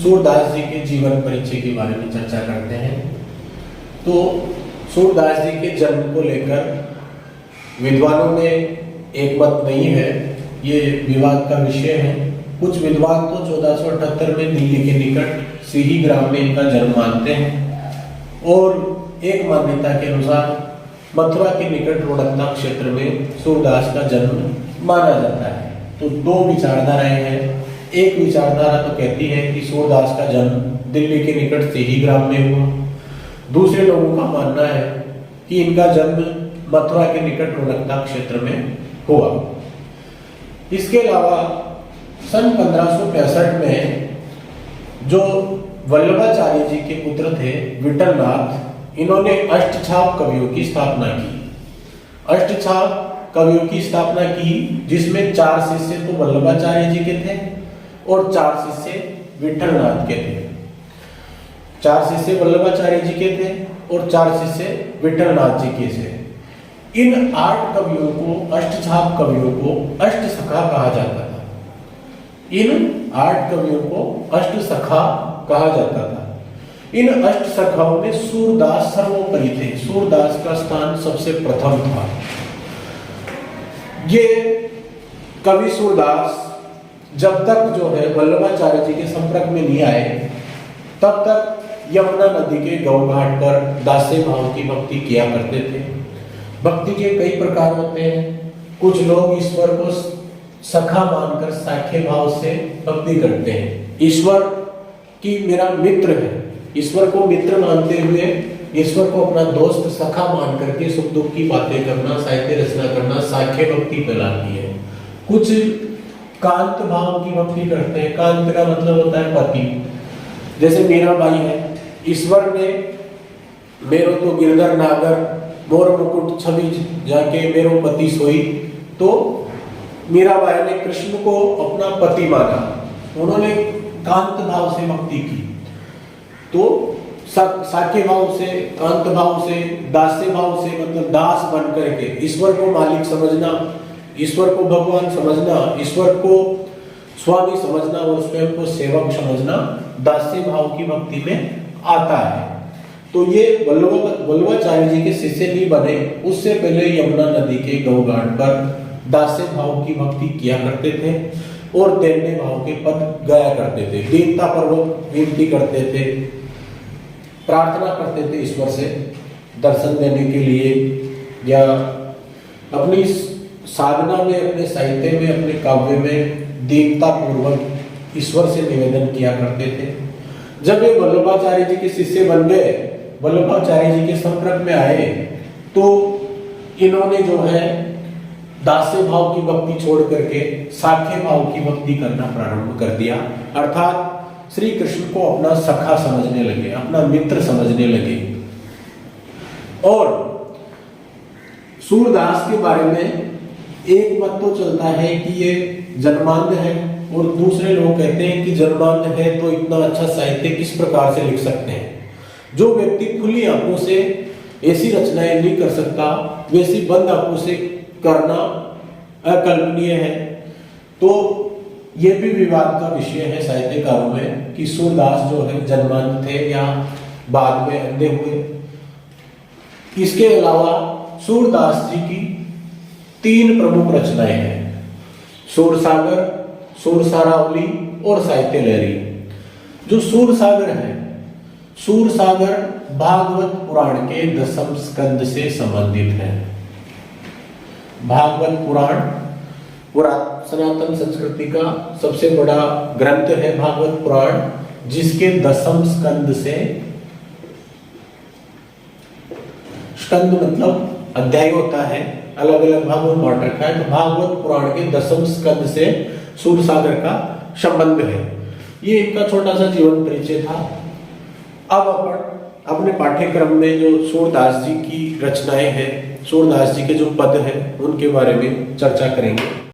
सूरदास जी के जीवन परिचय के बारे में चर्चा करते हैं। तो सूरदास जी के जन्म को लेकर विद्वानों में एक मत नहीं है, ये विवाद का विषय है। कुछ विद्वान तो 1478 में दिल्ली के निकट सिही ग्राम में इनका जन्म मानते हैं और एक मान्यता के अनुसार मथुरा के निकट रोहतक क्षेत्र में सूरदास का जन्म माना जाता है। तो दो विचारधाराएं हैं। एक विचारधारा तो कहती है कि सूरदास का जन्म दिल्ली के निकट सिही ग्राम में हुआ। दूसरे लोगों का मानना है कि इनका जन्म मथुरा के निकट रोहतक क्षेत्र में हुआ। इसके अलावा सन 1565 में जो वल्लभाचार्य जी के पुत्र थे विठलनाथ, इन्होंने अष्टछाप कवियों की स्थापना की। अष्टछाप कवियों की स्थापना की जिसमें 4 शिष्य तो वल्लभाचार्य जी के थे और 4 शिष्य विठलनाथ के थे। 4 शिष्य वल्लभाचार्य जी के थे और 4 शिष्य विठलनाथ जी के थे। इन 8 कवियों को, अष्टछाप कवियों को अष्ट सखा कहा जाता था। इन 8 कवियों को अष्ट सखा कहा जाता था। इन अष्ट सखाओं में सूरदास सर्वोपरि थे। सूरदास का स्थान सबसे प्रथम था। ये कवि सूरदास जब तक जो है वल्लभाचार्य जी के संपर्क में नहीं आए, तब तक यमुना नदी के गौ घाट पर दास्य भाव की भक्ति किया करते थे। भक्ति के कई प्रकार होते हैं। कुछ लोग ईश्वर को सखा मानकर साख्य भाव से भक्ति करते हैं। ईश्वर की मेरा मित्र है, ईश्वर को मित्र मानते हुए ईश्वर को अपना दोस्त सखा मान करके सुख दुख की बातें करना, साहित्य रचना करना साख्य भक्ति कहलाती है। कुछ कांत भाव की भक्ति करते हैं। कांत का मतलब होता है पति। जैसे मीराबाई है, ईश्वर ने मेरो तो गिरधर नागर मोर मुकुट छवि जाके मेरो पति सोई, तो मीराबाई ने कृष्ण को अपना पति माना। उन्होंने कांत भाव से भक्ति की। तो साख्य भाव से, कांत भाव से, दास्य भाव से मतलब दास बन करके ईश्वर को मालिक समझना, ईश्वर को भगवान समझना, ईश्वर को स्वामी समझना और स्वयं को सेवक समझना दास्य भाव की भक्ति में आता है। तो ये वल्लभाचार्य जी के शिष्य नहीं बने, उससे पहले यमुना नदी के गौ घाट पर दास्य भाव की भक्ति किया करते थे और दैन्य भाव के पद गाया करते थे। दीनता पूर्वक विनती करते थे, प्रार्थना करते थे ईश्वर से दर्शन देने के लिए, या अपनी साधना में, अपने साहित्य में, अपने काव्य में दीनता पूर्वक ईश्वर से निवेदन किया करते थे। जब ये वल्लभाचार्य जी के शिष्य बन गए, वल्लभाचार्य जी के संपर्क में आए, तो इन्होंने जो है दास्य भाव की भक्ति छोड़ करके साख्य भाव की भक्ति करना प्रारंभ कर दिया। अर्थात श्री कृष्ण को अपना सखा समझने लगे, अपना मित्र समझने लगे। और सूरदास के बारे में एक मत तो चलता है कि ये जन्मांध है और दूसरे लोग कहते हैं कि जन्मांध है तो इतना अच्छा साहित्य किस प्रकार से लिख सकते हैं। जो व्यक्ति खुली आंखों से ऐसी रचनाएं नहीं कर सकता, वैसी बंद आंखों से करना अकल्पनीय है। तो ये भी विवाद का विषय है साहित्यकारों में कि सूरदास जो है जन्मांध थे या बाद में अंधे हुए। इसके अलावा सूरदास जी की 3 प्रमुख रचनाएं हैं: सूरसागर, सूरसारावली और साहित्य लहरी। जो सूरसागर है, सूरसागर भागवत पुराण के 10वें स्कंद से संबंधित है। भागवत पुराण सनातन संस्कृति का सबसे बड़ा ग्रंथ है भागवत पुराण, जिसके 10वें स्कंद से, स्कंद मतलब अध्याय होता है, अलग अलग भागों में बांट रखा है। तो भागवत पुराण के 10वें स्कंद से सूरसागर का संबंध है। ये इनका छोटा सा जीवन परिचय था। अब अपन अपने पाठ्यक्रम में जो सूरदास जी की रचनाएं हैं, सूरदास जी के जो पद हैं, उनके बारे में चर्चा करेंगे।